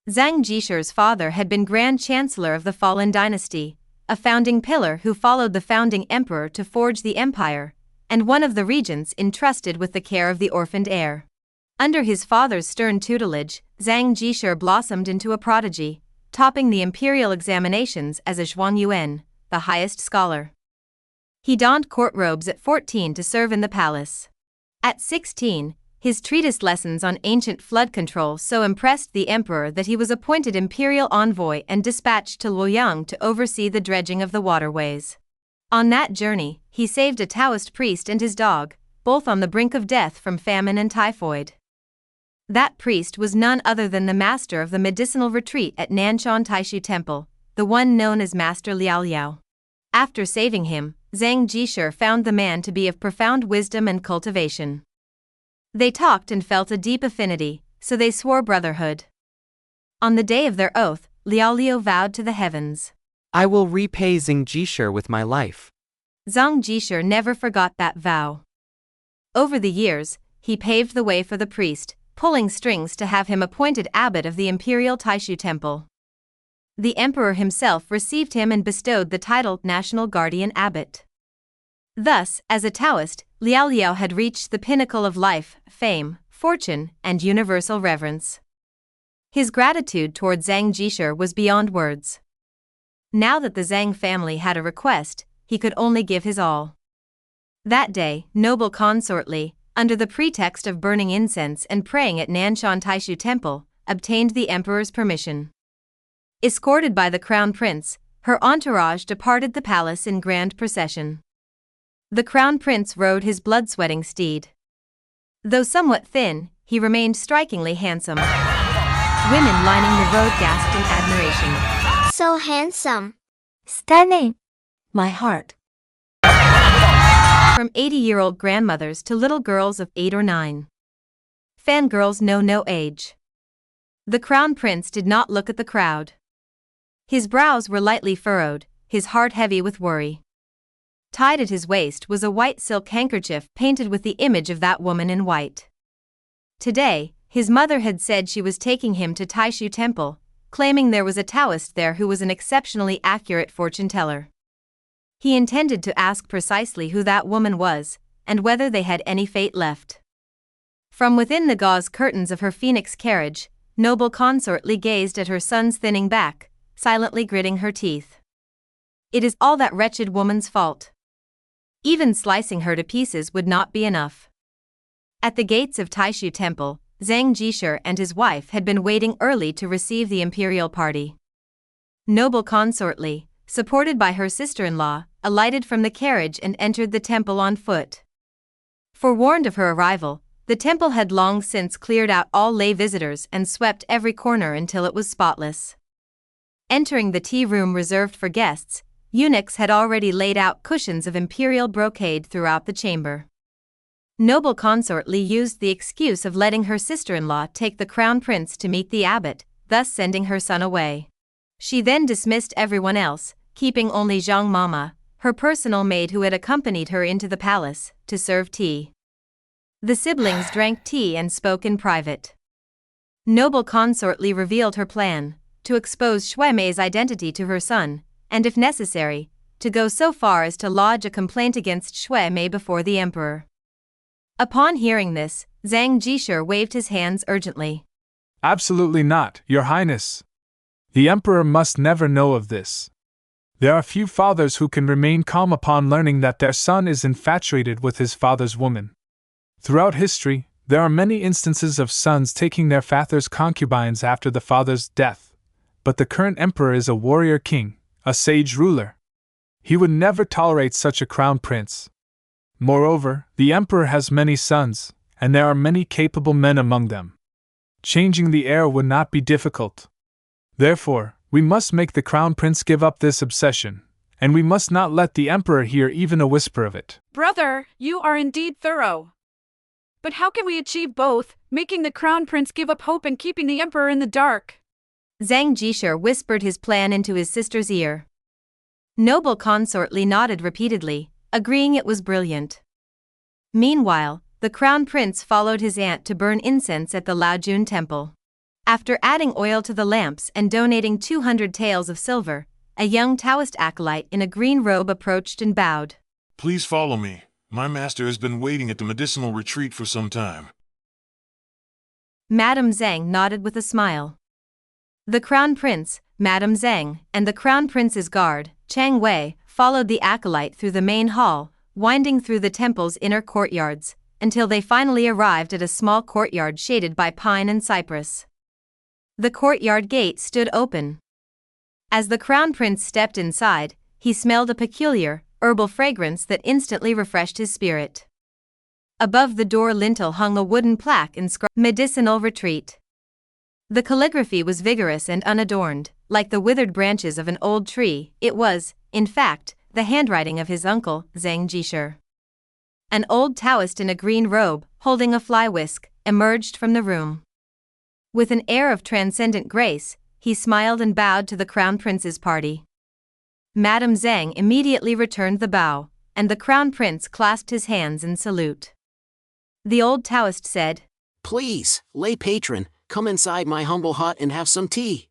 Zeng Jishi's father had been Grand Chancellor of the fallen dynasty, a founding pillar who followed the founding emperor to forge the empire, and one of the regents entrusted with the care of the orphaned heir. Under his father's stern tutelage, Zeng Jishi blossomed into a prodigy, topping the imperial examinations as a Zhuangyuan, the highest scholar. He donned court robes at 14 to serve in the palace. At 16, his treatise lessons on ancient flood control so impressed the emperor that he was appointed imperial envoy and dispatched to Luoyang to oversee the dredging of the waterways. On that journey, he saved a Taoist priest and his dog, both on the brink of death from famine and typhoid. That priest was none other than the master of the medicinal retreat at Nanshan Taishu Temple, the one known as Master Liao Liao. After saving him, Zeng Jishi found the man to be of profound wisdom and cultivation. They talked and felt a deep affinity, so they swore brotherhood. On the day of their oath, Liao Liao vowed to the heavens, "I will repay Zeng Jishi with my life." Zeng Jishi never forgot that vow. Over the years, he paved the way for the priest, pulling strings to have him appointed abbot of the imperial Taishu Temple. The emperor himself received him and bestowed the title National Guardian Abbot. Thus, as a Taoist, Liao Liao had reached the pinnacle of life, fame, fortune, and universal reverence. His gratitude toward Zeng Jishi was beyond words. Now that the Zeng family had a request, he could only give his all. That day, noble Consort Li, under the pretext of burning incense and praying at Nanshan Taishu Temple, obtained the emperor's permission. Escorted by the crown prince, her entourage departed the palace in grand procession. The crown prince rode his blood-sweating steed. Though somewhat thin, he remained strikingly handsome. Women lining the road gasped in admiration. So handsome. Stunning. My heart. From 80-year-old grandmothers to little girls of 8 or 9. Fangirls know no age. The crown prince did not look at the crowd. His brows were lightly furrowed, his heart heavy with worry. Tied at his waist was a white silk handkerchief painted with the image of that woman in white. Today, his mother had said she was taking him to Taishu Temple, claiming there was a Taoist there who was an exceptionally accurate fortune-teller. He intended to ask precisely who that woman was, and whether they had any fate left. From within the gauze curtains of her phoenix carriage, noble Consort Li gazed at her son's thinning back, silently gritting her teeth. It is all that wretched woman's fault. Even slicing her to pieces would not be enough. At the gates of Taishu Temple, Zeng Jishi and his wife had been waiting early to receive the imperial party. Noble Consort Li, supported by her sister-in-law, alighted from the carriage and entered the temple on foot. Forewarned of her arrival, the temple had long since cleared out all lay visitors and swept every corner until it was spotless. Entering the tea room reserved for guests, eunuchs had already laid out cushions of imperial brocade throughout the chamber. Noble Consort Li used the excuse of letting her sister-in-law take the crown prince to meet the abbot, thus sending her son away. She then dismissed everyone else, keeping only Zhang Mama, her personal maid who had accompanied her into the palace, to serve tea. The siblings drank tea and spoke in private. Noble Consort Li revealed her plan, to expose Xue Mei's identity to her son, and if necessary, to go so far as to lodge a complaint against Xue Mei before the emperor. Upon hearing this, Zeng Jishi waved his hands urgently. "Absolutely not, Your Highness. The emperor must never know of this. There are few fathers who can remain calm upon learning that their son is infatuated with his father's woman. Throughout history, there are many instances of sons taking their father's concubines after the father's death, but the current emperor is a warrior king, a sage ruler. He would never tolerate such a crown prince. Moreover, the emperor has many sons, and there are many capable men among them. Changing the heir would not be difficult. Therefore, we must make the crown prince give up this obsession, and we must not let the emperor hear even a whisper of it." Brother, you are indeed thorough. But how can we achieve both, making the crown prince give up hope and keeping the emperor in the dark? Zeng Jishi whispered his plan into his sister's ear. Noble Consort Li nodded repeatedly, agreeing it was brilliant. Meanwhile, the crown prince followed his aunt to burn incense at the Laojun temple. After adding oil to the lamps and donating 200 taels of silver, a young Taoist acolyte in a green robe approached and bowed. Please follow me. My master has been waiting at the medicinal retreat for some time. Madame Zeng nodded with a smile. The Crown Prince, Madame Zeng, and the Crown Prince's guard, Chang Wei, followed the acolyte through the main hall, winding through the temple's inner courtyards, until they finally arrived at a small courtyard shaded by pine and cypress. The courtyard gate stood open. As the Crown Prince stepped inside, he smelled a peculiar, herbal fragrance that instantly refreshed his spirit. Above the door lintel hung a wooden plaque inscribed "Medicinal Retreat." The calligraphy was vigorous and unadorned, like the withered branches of an old tree. It was, in fact, the handwriting of his uncle, Zeng Jishi. An old Taoist in a green robe, holding a fly whisk, emerged from the room. With an air of transcendent grace, he smiled and bowed to the Crown Prince's party. Madame Zeng immediately returned the bow, and the Crown Prince clasped his hands in salute. The old Taoist said, "Please, lay patron, come inside my humble hut and have some tea."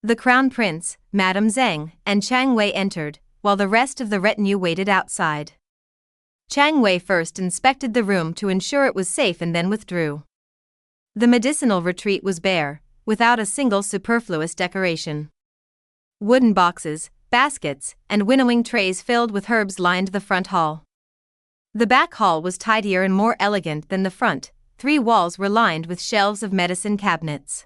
The Crown Prince, Madame Zeng, and Chang Wei entered, while the rest of the retinue waited outside. Chang Wei first inspected the room to ensure it was safe and then withdrew. The medicinal retreat was bare, without a single superfluous decoration. Wooden boxes, baskets, and winnowing trays filled with herbs lined the front hall. The back hall was tidier and more elegant than the front. 3 walls were lined with shelves of medicine cabinets.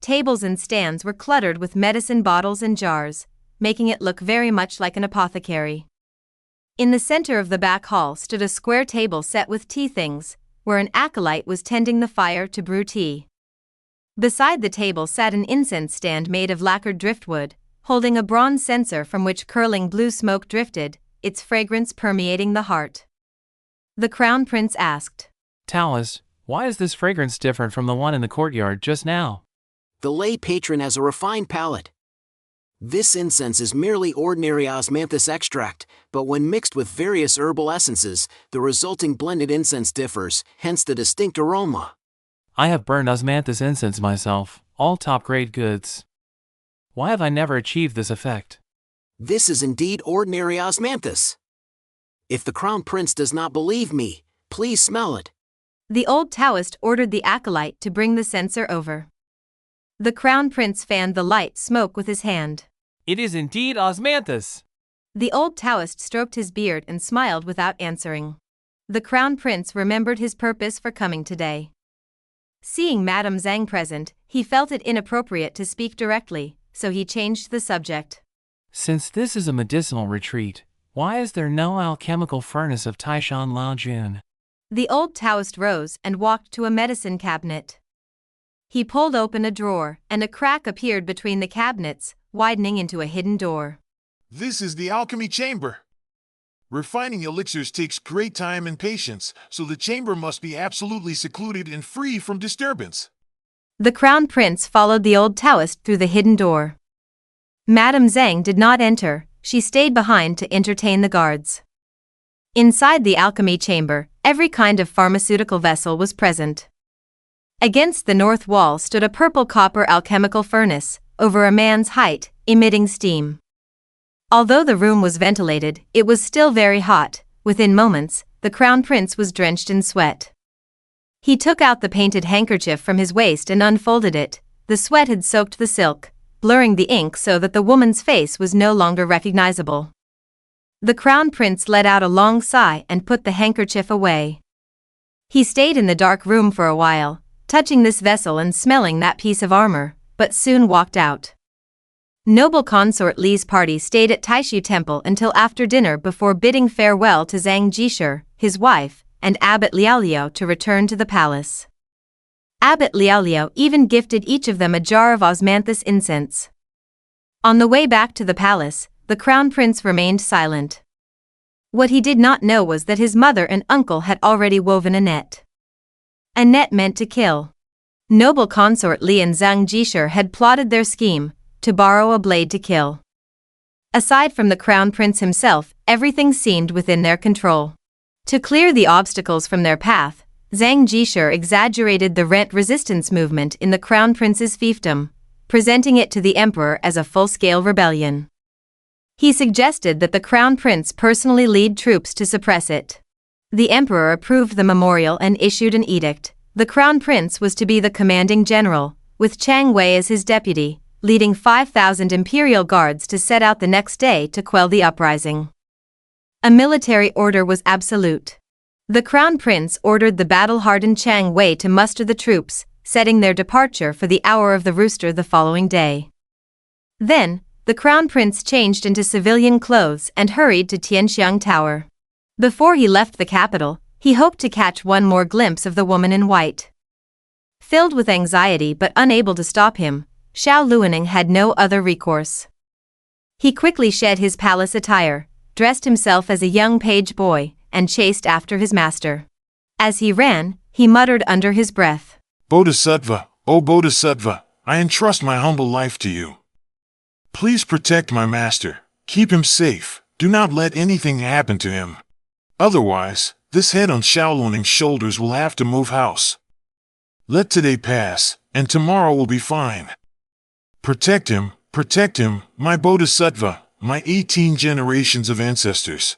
Tables and stands were cluttered with medicine bottles and jars, making it look very much like an apothecary. In the center of the back hall stood a square table set with tea things, where an acolyte was tending the fire to brew tea. Beside the table sat an incense stand made of lacquered driftwood, holding a bronze censer from which curling blue smoke drifted, its fragrance permeating the heart. The Crown Prince asked, Taoist, why is this fragrance different from the one in the courtyard just now? The lay patron has a refined palate. This incense is merely ordinary osmanthus extract, but when mixed with various herbal essences, the resulting blended incense differs, hence the distinct aroma. I have burned osmanthus incense myself, all top-grade goods. Why have I never achieved this effect? This is indeed ordinary osmanthus. If the Crown Prince does not believe me, please smell it. The old Taoist ordered the acolyte to bring the censer over. The Crown Prince fanned the light smoke with his hand. It is indeed osmanthus! The old Taoist stroked his beard and smiled without answering. The Crown Prince remembered his purpose for coming today. Seeing Madame Zeng present, he felt it inappropriate to speak directly, so he changed the subject. Since this is a medicinal retreat, why is there no alchemical furnace of Taishan Laojun? The old Taoist rose and walked to a medicine cabinet. He pulled open a drawer, and a crack appeared between the cabinets, widening into a hidden door. This is the alchemy chamber. Refining elixirs takes great time and patience, so the chamber must be absolutely secluded and free from disturbance. The Crown Prince followed the old Taoist through the hidden door. Madame Zeng did not enter, she stayed behind to entertain the guards. Inside the alchemy chamber, every kind of pharmaceutical vessel was present. Against the north wall stood a purple copper alchemical furnace, over a man's height, emitting steam. Although the room was ventilated, it was still very hot. Within moments, the Crown Prince was drenched in sweat. He took out the painted handkerchief from his waist and unfolded it. The sweat had soaked the silk, blurring the ink so that the woman's face was no longer recognizable. The Crown Prince let out a long sigh and put the handkerchief away. He stayed in the dark room for a while, touching this vessel and smelling that piece of armor, but soon walked out. Noble Consort Li's party stayed at Taishu Temple until after dinner before bidding farewell to Zeng Jishi, his wife, and Abbot Liaoliao to return to the palace. Abbot Liaoliao even gifted each of them a jar of osmanthus incense. On the way back to the palace, the Crown Prince remained silent. What he did not know was that his mother and uncle had already woven a net. A net meant to kill. Noble Consort Li and Zeng Jishi had plotted their scheme, to borrow a blade to kill. Aside from the Crown Prince himself, everything seemed within their control. To clear the obstacles from their path, Zeng Jishi exaggerated the rent resistance movement in the crown prince's fiefdom, presenting it to the emperor as a full-scale rebellion. He suggested that the crown prince personally lead troops to suppress it. The emperor approved the memorial and issued an edict. The crown prince was to be the commanding general, with Chang Wei as his deputy, leading 5,000 imperial guards to set out the next day to quell the uprising. A military order was absolute. The crown prince ordered the battle-hardened Chang Wei to muster the troops, setting their departure for the hour of the rooster the following day. Then, the crown prince changed into civilian clothes and hurried to Tianxiang Tower. Before he left the capital, he hoped to catch one more glimpse of the woman in white. Filled with anxiety but unable to stop him, Xiao Luoning had no other recourse. He quickly shed his palace attire, dressed himself as a young page boy, and chased after his master. As he ran, he muttered under his breath, Bodhisattva, O Bodhisattva, I entrust my humble life to you. Please protect my master, keep him safe, do not let anything happen to him. Otherwise, this head on Xiao Luoning's shoulders will have to move house. Let today pass, and tomorrow will be fine. Protect him, my Bodhisattva, my 18 generations of ancestors.